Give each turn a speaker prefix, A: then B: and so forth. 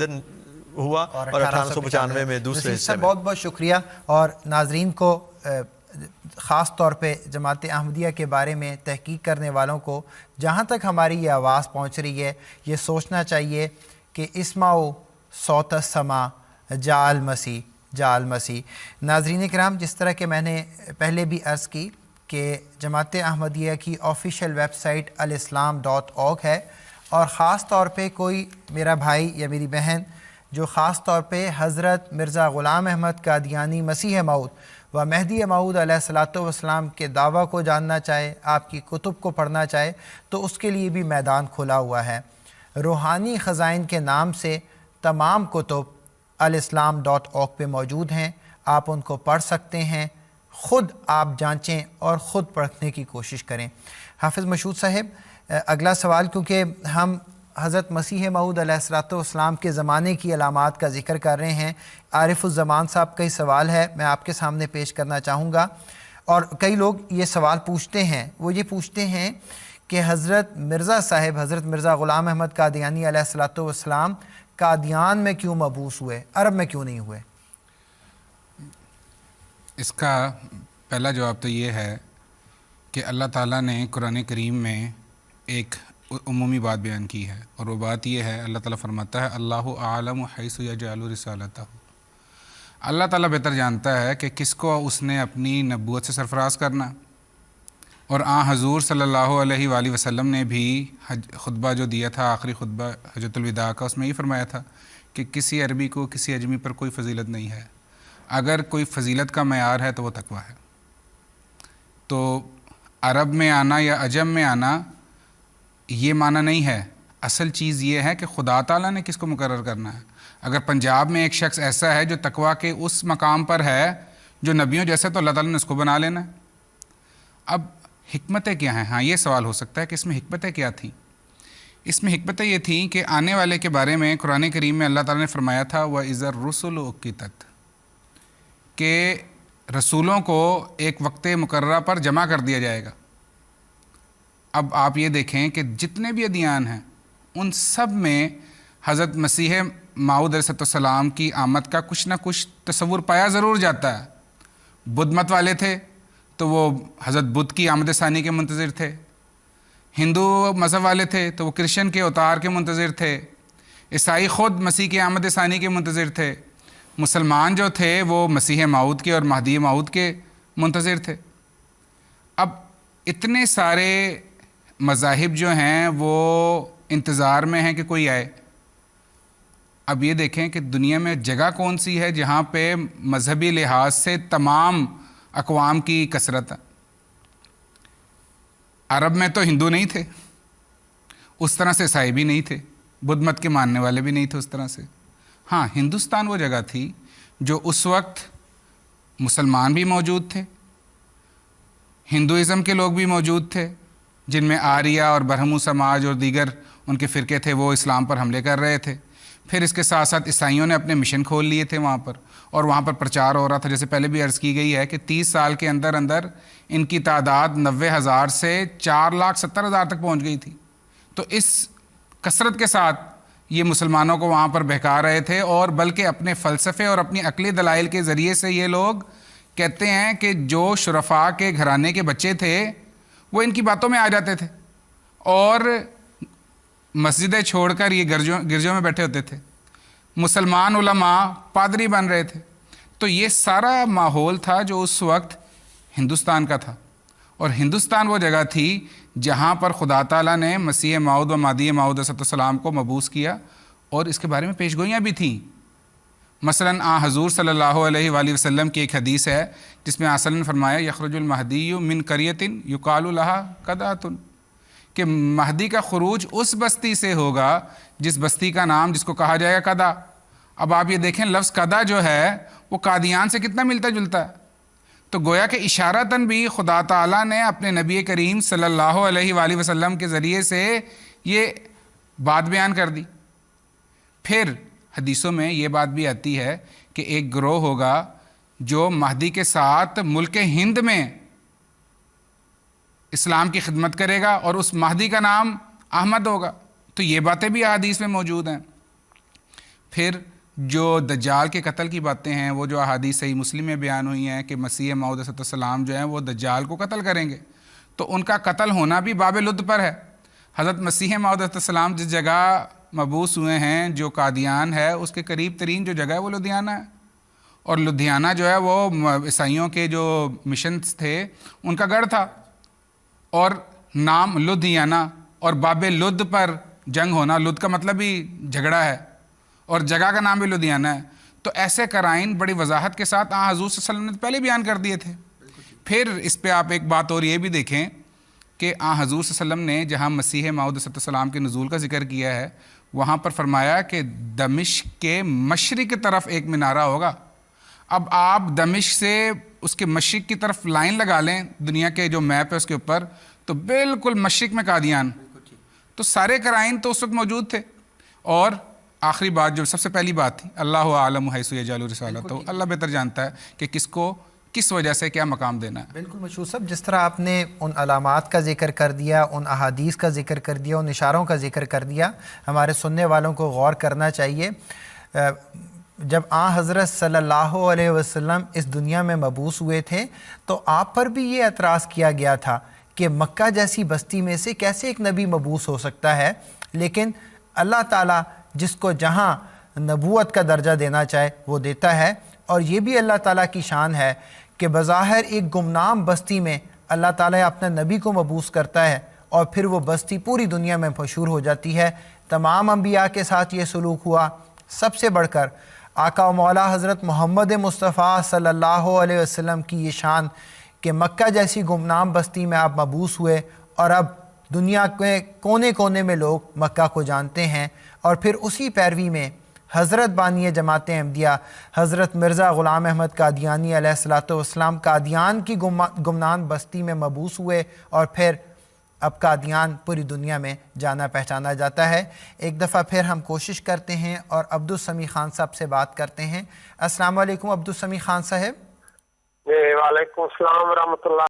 A: دن ہوا اور 1895 میں دوسرے حصے میں۔
B: بہت بہت شکریہ، اور ناظرین کو خاص طور پہ جماعت احمدیہ کے بارے میں تحقیق کرنے والوں کو جہاں تک ہماری یہ آواز پہنچ رہی ہے یہ سوچنا چاہیے کہ اسمعوا صوت السماء جاء المسیح جاء المسیح۔ ناظرین کرام، جس طرح کہ میں نے پہلے بھی عرض کی کہ جماعت احمدیہ کی آفیشیل ویب سائٹ الاسلام.org ہے، اور خاص طور پہ کوئی میرا بھائی یا میری بہن جو خاص طور پہ حضرت مرزا غلام احمد قادیانی مسیح موعود و مہدی موعود علیہ الصلوۃ والسلام کے دعویٰ کو جاننا چاہے، آپ کی کتب کو پڑھنا چاہے، تو اس کے لیے بھی میدان کھلا ہوا ہے۔ روحانی خزائن کے نام سے تمام کتب الاسلام.org پہ موجود ہیں، آپ ان کو پڑھ سکتے ہیں، خود آپ جانچیں اور خود پڑھنے کی کوشش کریں۔ حافظ مشہود صاحب، اگلا سوال، کیونکہ ہم حضرت مسیح موعود علیہ الصلوۃ والسلام کے زمانے کی علامات کا ذکر کر رہے ہیں، عارف الزمان صاحب کا ہی سوال ہے، میں آپ کے سامنے پیش کرنا چاہوں گا۔ اور کئی لوگ یہ سوال پوچھتے ہیں، وہ یہ پوچھتے ہیں کہ حضرت مرزا صاحب، حضرت مرزا غلام احمد قادیانی علیہ الصلوۃ والسلام قادیان میں کیوں مبعوث ہوئے، عرب میں کیوں نہیں ہوئے؟
C: اس کا پہلا جواب تو یہ ہے کہ اللہ تعالیٰ نے قرآن کریم میں ایک عمومی بات بیان کی ہے، اور وہ بات یہ ہے، اللہ تعالیٰ فرماتا ہے اللہ اعلم حیث یجعل رسالتہ، اللہ تعالیٰ بہتر جانتا ہے کہ کس کو اس نے اپنی نبوت سے سرفراز کرنا۔ اور حضور صلی اللہ علیہ وآلہ وسلم نے بھی خطبہ جو دیا تھا، آخری خطبہ حجۃ الوداع کا، اس میں یہ فرمایا تھا کہ کسی عربی کو کسی عجمی پر کوئی فضیلت نہیں ہے، اگر کوئی فضیلت کا معیار ہے تو وہ تقویٰ ہے۔ تو عرب میں آنا یا عجم میں آنا یہ معنی نہیں ہے، اصل چیز یہ ہے کہ خدا تعالیٰ نے کس کو مقرر کرنا ہے۔ اگر پنجاب میں ایک شخص ایسا ہے جو تقویٰ کے اس مقام پر ہے جو نبیوں جیسا، تو اللہ تعالیٰ نے اس کو بنا لینا ہے۔ اب حکمتیں کیا ہیں؟ ہاں، یہ سوال ہو سکتا ہے کہ اس میں حکمتیں کیا تھیں۔ اس میں حکمتیں یہ تھیں کہ آنے والے کے بارے میں قرآن کریم میں اللہ تعالیٰ نے فرمایا تھا وَإِذَا الرُّسُلُ أُقِّتَتْ، کہ رسولوں کو ایک وقت مقررہ پر جمع کر دیا جائے گا۔ اب آپ یہ دیکھیں کہ جتنے بھی ادیان ہیں ان سب میں حضرت مسیح موعود علیہ السلام کی آمد کا کچھ نہ کچھ تصور پایا ضرور جاتا ہے۔ بدھ مت والے تھے تو وہ حضرت بدھ کی آمد ثانی کے منتظر تھے، ہندو مذہب والے تھے تو وہ کرشن کے اوتار کے منتظر تھے، عیسائی خود مسیح کی آمد ثانی کے منتظر تھے، مسلمان جو تھے وہ مسیح موعود کے اور مہدی موعود کے منتظر تھے۔ اب اتنے سارے مذاہب جو ہیں وہ انتظار میں ہیں کہ کوئی آئے۔ اب یہ دیکھیں کہ دنیا میں جگہ کون سی ہے جہاں پہ مذہبی لحاظ سے تمام اقوام کی کثرت ہے۔ عرب میں تو ہندو نہیں تھے اس طرح سے، عیسائی بھی نہیں تھے، بدھ مت کے ماننے والے بھی نہیں تھے اس طرح سے۔ ہاں، ہندوستان وہ جگہ تھی جو اس وقت مسلمان بھی موجود تھے، ہندوازم کے لوگ بھی موجود تھے، جن میں آریہ اور برہمو سماج اور دیگر ان کے فرقے تھے، وہ اسلام پر حملے کر رہے تھے۔ پھر اس کے ساتھ ساتھ عیسائیوں نے اپنے مشن کھول لیے تھے وہاں پر، اور وہاں پر پرچار ہو رہا تھا۔ جیسے پہلے بھی عرض کی گئی ہے کہ 30 سال کے اندر اندر ان کی تعداد 90,000 سے 4,70,000 تک پہنچ گئی تھی۔ تو اس کثرت کے ساتھ یہ مسلمانوں کو وہاں پر بہکا رہے تھے، اور بلکہ اپنے فلسفے اور اپنی عقلی دلائل کے ذریعے سے یہ لوگ کہتے ہیں کہ جو شرفاء کے گھرانے کے بچے تھے وہ ان کی باتوں میں آ جاتے تھے اور مسجدیں چھوڑ کر یہ گرجوں میں بیٹھے ہوتے تھے، مسلمان علماء پادری بن رہے تھے۔ تو یہ سارا ماحول تھا جو اس وقت ہندوستان کا تھا، اور ہندوستان وہ جگہ تھی جہاں پر خدا تعالیٰ نے مسیح موعود و مہدی موعود علیہ السلام کو مبعوث کیا، اور اس کے بارے میں پیشگوئیاں بھی تھیں۔ مثلاً حضور صلی اللہ علیہ وآلہ وسلم کی ایک حدیث ہے جس میں آصل نے فرمایا یخرج المہدی من قریۃ یقال لها قدۃ، کہ مہدی کا خروج اس بستی سے ہوگا جس بستی کا نام جس کو کہا جائے گا قدا۔ اب آپ یہ دیکھیں لفظ قدا جو ہے وہ قادیان سے کتنا ملتا جلتا ہے۔ تو گویا کہ اشارتاً بھی خدا تعالیٰ نے اپنے نبی کریم صلی اللہ علیہ وآلہ وسلم کے ذریعے سے یہ بات بیان کر دی۔ پھر حدیثوں میں یہ بات بھی آتی ہے کہ ایک گروہ ہوگا جو مہدی کے ساتھ ملک ہند میں اسلام کی خدمت کرے گا، اور اس مہدی کا نام احمد ہوگا۔ تو یہ باتیں بھی احادیث میں موجود ہیں۔ پھر جو دجال کے قتل کی باتیں ہیں وہ جو احادیث صحیح مسلم میں بیان ہوئی ہیں کہ مسیح موعود علیہ السلام جو ہیں وہ دجال کو قتل کریں گے، تو ان کا قتل ہونا بھی باب لد پر ہے۔ حضرت مسیح موعود علیہ السلام جس جگہ مبعوث ہوئے ہیں جو قادیان ہے، اس کے قریب ترین جو جگہ ہے وہ لدھیانہ ہے، اور لدھیانہ جو ہے وہ عیسائیوں کے جو مشنز تھے ان کا گڑھ تھا، اور نام لدھیانہ اور باب لد پر جنگ ہونا، لد کا مطلب ہی جھگڑا ہے، اور جگہ کا نام بھی لدھیانہ ہے، تو ایسے قرائن بڑی وضاحت کے ساتھ حضور صلی اللہ علیہ وسلم نے پہلے بیان کر دیے تھے۔ پھر اس پہ آپ ایک بات اور یہ بھی دیکھیں کہ حضور صلی اللہ علیہ وسلم نے جہاں مسیح موعود علیہ السلام کے نزول کا ذکر کیا ہے، وہاں پر فرمایا کہ دمشق کے مشرق کی طرف ایک منارہ ہوگا۔ اب آپ دمشق سے اس کے مشرق کی طرف لائن لگا لیں دنیا کے جو میپ ہے اس کے اوپر، تو بالکل مشرق میں قادیان، تو سارے قرائن تو اس وقت موجود تھے۔ اور آخری بات جو سب سے پہلی بات تھی، اللہ اعلم حیث یجعل رسالتہ، اللہ بہتر جانتا ہے کہ کس کو کس وجہ سے کیا مقام دینا ہے۔
B: بالکل مشہور صاحب، جس طرح آپ نے ان علامات کا ذکر کر دیا، ان احادیث کا ذکر کر دیا، ان اشاروں کا ذکر کر دیا، ہمارے سننے والوں کو غور کرنا چاہیے۔ جب حضرت صلی اللہ علیہ وسلم اس دنیا میں مبعوث ہوئے تھے تو آپ پر بھی یہ اعتراض کیا گیا تھا کہ مکہ جیسی بستی میں سے کیسے ایک نبی مبعوث ہو سکتا ہے، لیکن اللہ تعالیٰ جس کو جہاں نبوت کا درجہ دینا چاہے وہ دیتا ہے، اور یہ بھی اللہ تعالیٰ کی شان ہے کہ بظاہر ایک گمنام بستی میں اللہ تعالیٰ اپنے نبی کو مبعوث کرتا ہے اور پھر وہ بستی پوری دنیا میں مشہور ہو جاتی ہے۔ تمام انبیاء کے ساتھ یہ سلوک ہوا، سب سے بڑھ کر آقا و مولا حضرت محمد مصطفیٰ صلی اللہ علیہ وسلم کی یہ شان کہ مکہ جیسی گمنام بستی میں آپ مبعوث ہوئے، اور اب دنیا کے کونے کونے میں لوگ مکہ کو جانتے ہیں، اور پھر اسی پیروی میں حضرت بانی جماعت احمدیہ حضرت مرزا غلام احمد قادیانی علیہ السلام قادیان کی گمنام بستی میں مبعوث ہوئے، اور پھر اب قادیان پوری دنیا میں جانا پہچانا جاتا ہے۔ ایک دفعہ پھر ہم کوشش کرتے ہیں اور عبدالسمیع خان صاحب سے بات کرتے ہیں۔ السلام علیکم عبدالسمیع خان صاحب۔
D: وعلیکم السلام ورحمۃ اللہ